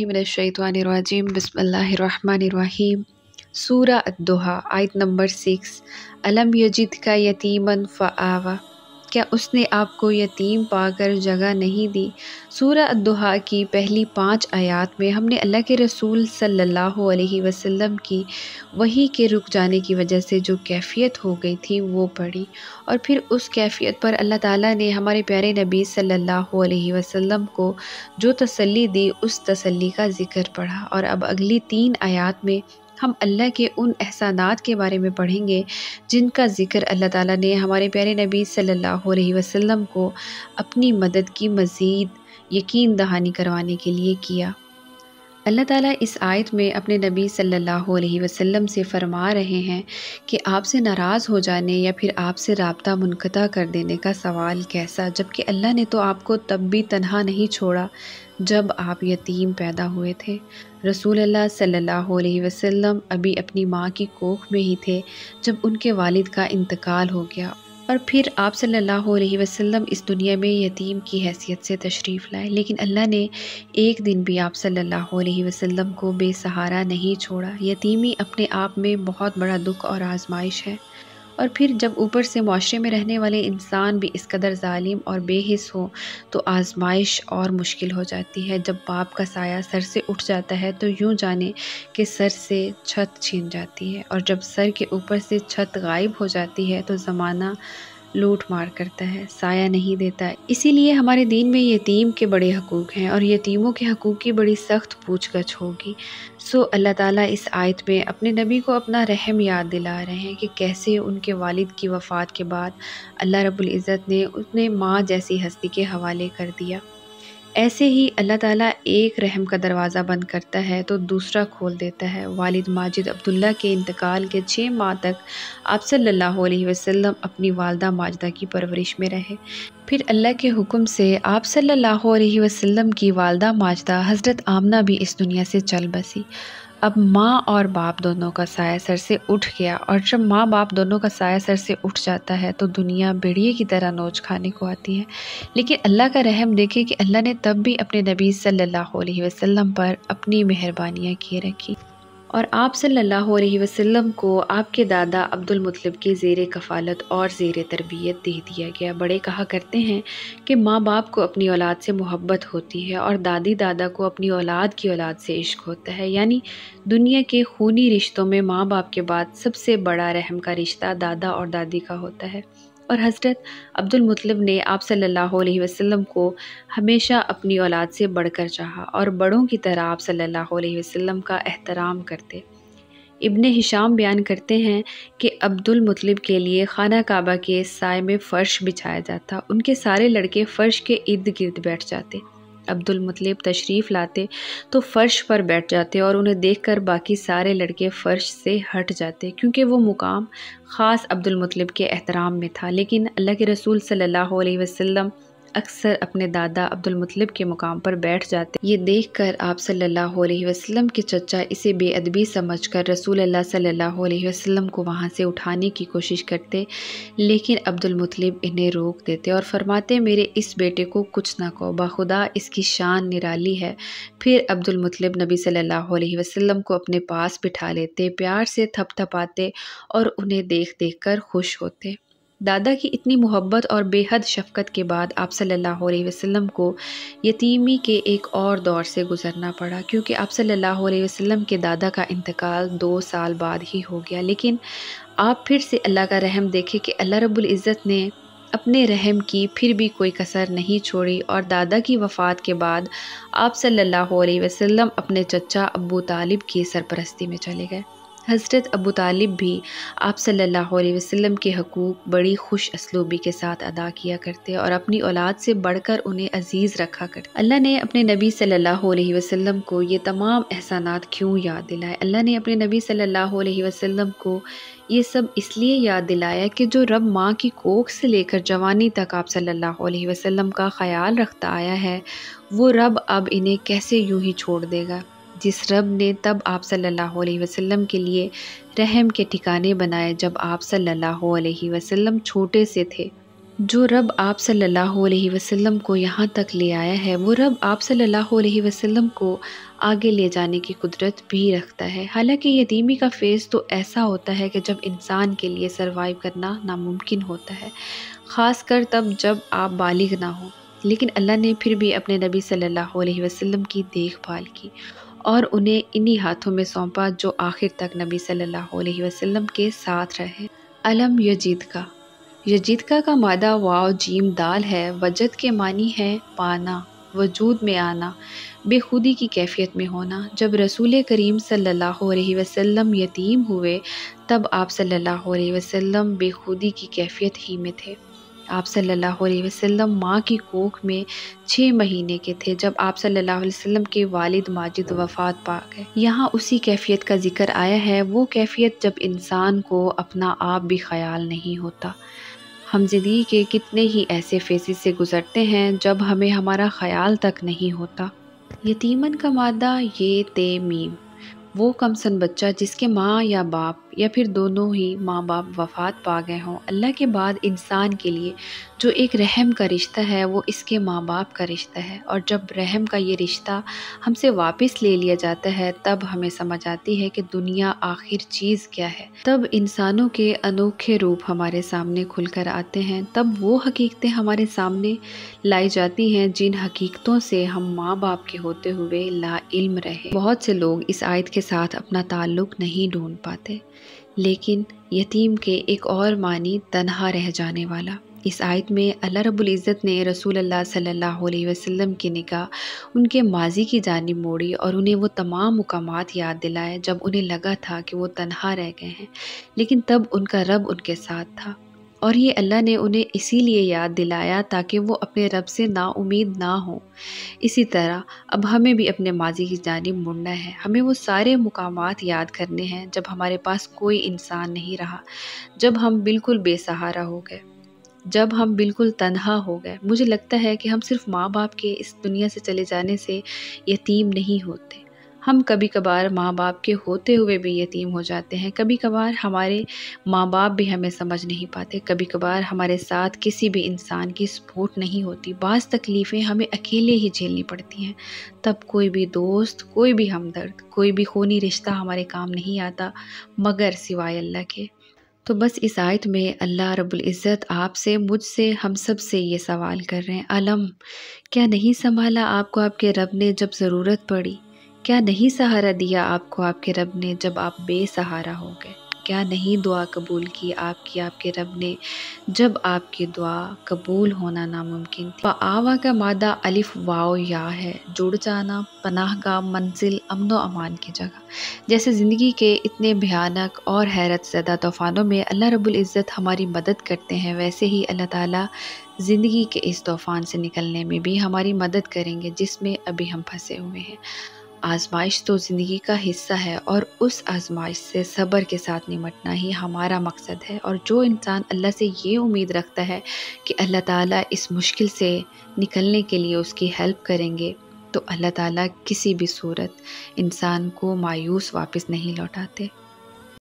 मिनश्शैतानिर्रजीम बिस्मिल्लाहिर्रहमानिर्रहीम। सूरा अद्दुहा आयत नंबर 6। अलम यजिद का यतीमन फ़आवा, क्या उसने आपको यतीम पाकर जगह नहीं दी। सूरा अद्दुहा की पहली 5 आयात में हमने अल्लाह के रसूल सल्लल्लाहु अलैहि वसल्लम की वही के रुक जाने की वजह से जो कैफियत हो गई थी वो पढ़ी, और फिर उस कैफियत पर अल्लाह ताला ने हमारे प्यारे नबी सल्लल्लाहु अलैहि वसल्लम को जो तसल्ली दी उस तसल्ली का ज़िक्र पढ़ा। और अब अगली 3 आयात में हम अल्लाह के उन एहसानात के बारे में पढ़ेंगे जिनका ज़िक्र अल्लाह ताला ने हमारे प्यारे नबी सल्लल्लाहु अलैहि वसल्लम को अपनी मदद की मज़ीद यकीन दहानी करवाने के लिए किया। अल्लाह ताला इस आयत में अपने नबी सल्लल्लाहु अलैहि वसल्लम से फरमा रहे हैं कि आपसे नाराज़ हो जाने या फिर आपसे राब्ता मुनक़ता कर देने का सवाल कैसा, जबकि अल्लाह ने तो आपको तब भी तन्हा नहीं छोड़ा जब आप यतीम पैदा हुए थे। रसूल अल्लाह सल्लल्लाहु अलैहि वसल्लम अभी अपनी माँ की कोख में ही थे जब उनके वालिद का इंतकाल हो गया, और फिर आप सल्लल्लाहु अलैहि वसल्लम इस दुनिया में यतीम की हैसियत से तशरीफ़ लाए। लेकिन अल्लाह ने एक दिन भी आप सल्लल्लाहु अलैहि वसल्लम को बेसहारा नहीं छोड़ा। यतीमी अपने आप में बहुत बड़ा दुख और आजमाइश है, और फिर जब ऊपर से माशरे में रहने वाले इंसान भी इस कदर जालिम और बेहिस हो तो आजमाइश और मुश्किल हो जाती है। जब बाप का साया सर से उठ जाता है तो यूँ जाने कि सर से छत छीन जाती है, और जब सर के ऊपर से छत गायब हो जाती है तो ज़माना लूट मार करता है, साया नहीं देता। इसीलिए हमारे दीन में यतीम के बड़े हकूक़ हैं और यतीमों के हकूक़ की बड़ी सख्त पूछगछ होगी। सो अल्लाह ताला इस आयत में अपने नबी को अपना रहम याद दिला रहे हैं कि कैसे उनके वालिद की वफ़ात के बाद अल्लाह रब्बुल इज़्ज़त ने उन्हें माँ जैसी हस्ती के हवाले कर दिया। ऐसे ही अल्लाह ताला एक रहम का दरवाज़ा बंद करता है तो दूसरा खोल देता है। वालिद माजिद अब्दुल्ला के इंतकाल के 6 माह तक आप सल्लल्लाहु अलैहि वसल्लम अपनी वालदा माजिदा की परवरिश में रहे। फिर अल्लाह के हुक्म से आप सल्लल्लाहु अलैहि वसल्लम की वालदा माजिदा हज़रत आमना भी इस दुनिया से चल बसी। अब माँ और बाप दोनों का साया सर से उठ गया, और जब माँ बाप दोनों का साया सर से उठ जाता है तो दुनिया भेड़िए की तरह नोच खाने को आती है। लेकिन अल्लाह का रहम देखे कि अल्लाह ने तब भी अपने नबी सल्लल्लाहु अलैहि वसल्लम पर अपनी मेहरबानियाँ किए रखी, और आप सल्लल्लाहु अलैहि वसल्लम को आपके दादा अब्दुल मुत्तलिब की ज़ेर कफ़ालत और ज़ेर तरबियत दे दिया गया। बड़े कहा करते हैं कि माँ बाप को अपनी औलाद से मोहब्बत होती है और दादी दादा को अपनी औलाद की औलाद से इश्क होता है। यानी दुनिया के खूनी रिश्तों में माँ बाप के बाद सबसे बड़ा रहम का रिश्ता दादा और दादी का होता है। और हज़रत अब्दुल मुत्तलिब ने आप सल्लल्लाहु अलैहि वसल्लम को हमेशा अपनी औलाद से बढ़कर चाहा और बड़ों की तरह आप सल्लल्लाहु अलैहि वसल्लम का एहतराम करते। इब्ने हिशाम बयान करते हैं कि अब्दुल मुत्तलिब के लिए खाना काबा के साए में फ़र्श बिछाया जाता। उनके सारे लड़के फ़र्श के इर्द गिर्द बैठ जाते। अब्दुल मुत्तलिब तशरीफ़ लाते तो फ़र्श पर बैठ जाते और उन्हें देखकर बाकी सारे लड़के फ़र्श से हट जाते, क्योंकि वो मुकाम ख़ास अब्दुल मुत्तलिब के एहतराम में था। लेकिन अल्लाह के रसूल सल्लल्लाहु अलैहि वसल्लम अक्सर अपने दादा अब्दुल मुत्तलिब के मुकाम पर बैठ जाते। ये देखकर आप सल्लल्लाहु अलैहि वसल्लम के चचा इसे बेअदबी समझकर रसूल अल्लाह सल्लल्लाहु अलैहि वसल्लम को वहाँ से उठाने की कोशिश करते, लेकिन अब्दुल मुत्तलिब इन्हें रोक देते और फरमाते, मेरे इस बेटे को कुछ ना कहो, बाखुदा इसकी शान निराली है। फिर अब्दुल मुत्तलिब नबी सल्लल्लाहु अलैहि वसल्लम को अपने पास बिठा लेते, प्यार से थपथपाते और उन्हें देख देख कर खुश होते। दादा की इतनी मोहब्बत और बेहद शफ़क़त के बाद आप सल्लल्लाहु अलैहि वसल्लम को यतीमी के एक और दौर से गुज़रना पड़ा, क्योंकि आप सल्लल्लाहु अलैहि वसल्लम के दादा का इंतकाल 2 साल बाद ही हो गया। लेकिन आप फिर से अल्लाह का रहम देखें कि अल्लाह रब्बुल इज़्ज़त ने अपने रहम की फिर भी कोई कसर नहीं छोड़ी, और दादा की वफ़ात के बाद आप सल्लल्लाहु अलैहि वसल्लम अपने चचा अब्बू तालिब की सरपरस्ती में चले गए। हज़रत अबू तालिब भी आप सल्लल्लाहु अलैहि वसल्लम के हकूक़ बड़ी खुश असलूबी के साथ अदा किया करते और अपनी औलाद से बढ़कर उन्हें अजीज़ रखा करते। अल्लाह ने अपने नबी सल्लल्लाहु अलैहि वसल्लम को ये तमाम एहसानात क्यों याद दिलाए? अल्लाह ने अपने नबी सल्लल्लाहु अलैहि वसल्लम को ये सब इसलिए याद दिलाया कि जो रब माँ की कोख से लेकर जवानी तक आप सल्लल्लाहु अलैहि वसल्लम का ख्याल रखता आया है, वो रब अब इन्हें कैसे यूं ही छोड़ देगा। जिस रब ने तब आप सल्लल्लाहु अलैहि वसल्लम के लिए रहम के ठिकाने बनाए जब आप सल्लल्लाहु अलैहि वसल्लम छोटे से थे, جو رب آپ صلی اللہ علیہ وسلم کو یہاں تک لے آیا ہے، وہ رب آپ صلی اللہ علیہ وسلم کو آگے لے جانے کی قدرت بھی رکھتا ہے۔ حالانکہ یتیمی کا فیز تو ایسا ہوتا ہے کہ جب انسان کے لیے سروائیو کرنا ناممکن ہوتا ہے، خاص کر تب جب آپ بالغ نہ ہوں، لیکن اللہ نے پھر بھی اپنے نبی صلی اللہ علیہ وسلم کی دیکھ بھال کی اور انہیں انہی ہاتھوں میں سونپا جو آخر تک نبی صلی اللہ علیہ وسلم کے ساتھ رہے۔ علم یجیدکا، یجیدکا کا مادہ واو جیم دال ہے۔ وجد کے معنی ہے پانا، وجود میں آنا، بے خودی کی کیفیت میں ہونا۔ جب رسول کریم صلی اللہ علیہ وسلم یتیم ہوئے تب آپ صلی اللہ علیہ وسلم بے خودی کی کیفیت ہی میں تھے۔ آپ صلی اللہ علیہ وسلم ماں کی کوکھ میں 6 مہینے کے تھے جب آپ صلی اللہ علیہ وسلم کے والد ماجد وفات پا گئے۔ یہاں اسی کیفیت کا ذکر آیا ہے، وہ کیفیت جب انسان کو اپنا آپ بھی خیال نہیں ہوتا۔ ہم زندگی کے کتنے ہی ایسے فیزز سے گزرتے ہیں جب ہمیں ہمارا خیال تک نہیں ہوتا۔ یتیمن کا مادہ یہ تے میم، وہ کم سن بچہ جس کے ماں یا باپ یا پھر دونوں ہی ماں باپ وفات پا گئے ہوں۔ اللہ کے بعد انسان کے لیے جو ایک رحم کا رشتہ ہے وہ اس کے ماں باپ کا رشتہ ہے، اور جب رحم کا یہ رشتہ ہم سے واپس لے لیا جاتا ہے تب ہمیں سمجھ آتی ہے کہ دنیا آخر چیز کیا ہے۔ تب انسانوں کے انوکھے روپ ہمارے سامنے کھل کر آتے ہیں، تب وہ حقیقتیں ہمارے سامنے لائی جاتی ہیں جن حقیقتوں سے ہم ماں باپ کے ہوتے ہوئے لا علم رہے۔ بہت سے لوگ اس آیت کے ساتھ اپنا تعلق نہیں ڈھونڈ پاتے، لیکن یتیم کے ایک اور معنی تنہا رہ جانے والا۔ اس آیت میں اللہ رب العزت نے رسول اللہ صلی اللہ علیہ وسلم کی نگاہ ان کے ماضی کی جانب موڑی اور انہیں وہ تمام مقامات یاد دلائے جب انہیں لگا تھا کہ وہ تنہا رہ گئے ہیں، لیکن تب ان کا رب ان کے ساتھ تھا، اور یہ اللہ نے انہیں اسی لیے یاد دلایا تاکہ وہ اپنے رب سے نا امید نہ ہوں۔ اسی طرح اب ہمیں بھی اپنے ماضی کی جانب مڑنا ہے، ہمیں وہ سارے مقامات یاد کرنے ہیں جب ہمارے پاس کوئی انسان نہیں رہا، جب ہم بالکل بے سہارا ہو گئے، جب ہم بالکل تنہا ہو گئے۔ مجھے لگتا ہے کہ ہم صرف ماں باپ کے اس دنیا سے چلے جانے سے یتیم نہیں ہوتے، ہم کبھی کبھار ماں باپ کے ہوتے ہوئے بھی یتیم ہو جاتے ہیں۔ کبھی کبھار ہمارے ماں باپ بھی ہمیں سمجھ نہیں پاتے، کبھی کبھار ہمارے ساتھ کسی بھی انسان کی سپورٹ نہیں ہوتی، بعض تکلیفیں ہمیں اکیلے ہی جھیلنی پڑتی ہیں، تب کوئی بھی دوست، کوئی بھی ہمدرد، کوئی بھی خونی رشتہ ہمارے کام نہیں آتا مگر سوائے اللہ کے۔ تو بس اس آیت میں اللہ رب العزت آپ سے، مجھ سے، ہم سب سے یہ سوال کر رہے ہیں، علم، کیا نہیں سنبھالا آپ کو آپ کے رب نے جب ضرورت پڑی؟ کیا نہیں سہارا دیا آپ کو آپ کے رب نے جب آپ بے سہارا ہو گئے؟ کیا نہیں دعا قبول کی آپ کے رب نے جب آپ کی دعا قبول ہونا ناممکن تھی؟ فآوا کا مادہ الف واو یا ہے، جڑ جانا، پناہ گاہ، منزل، امن و امان کی جگہ۔ جیسے زندگی کے اتنے بھیانک اور حیرت زدہ طوفانوں میں اللہ رب العزت ہماری مدد کرتے ہیں، ویسے ہی اللہ تعالیٰ زندگی کے اس طوفان سے نکلنے میں بھی ہماری مدد کریں گے جس میں ابھی ہم پھنسے ہوئے ہیں۔ آزمائش تو زندگی کا حصہ ہے اور اس آزمائش سے صبر کے ساتھ نمٹنا ہی ہمارا مقصد ہے، اور جو انسان اللہ سے یہ امید رکھتا ہے کہ اللہ تعالیٰ اس مشکل سے نکلنے کے لیے اس کی ہیلپ کریں گے، تو اللہ تعالیٰ کسی بھی صورت انسان کو مایوس واپس نہیں لوٹاتے۔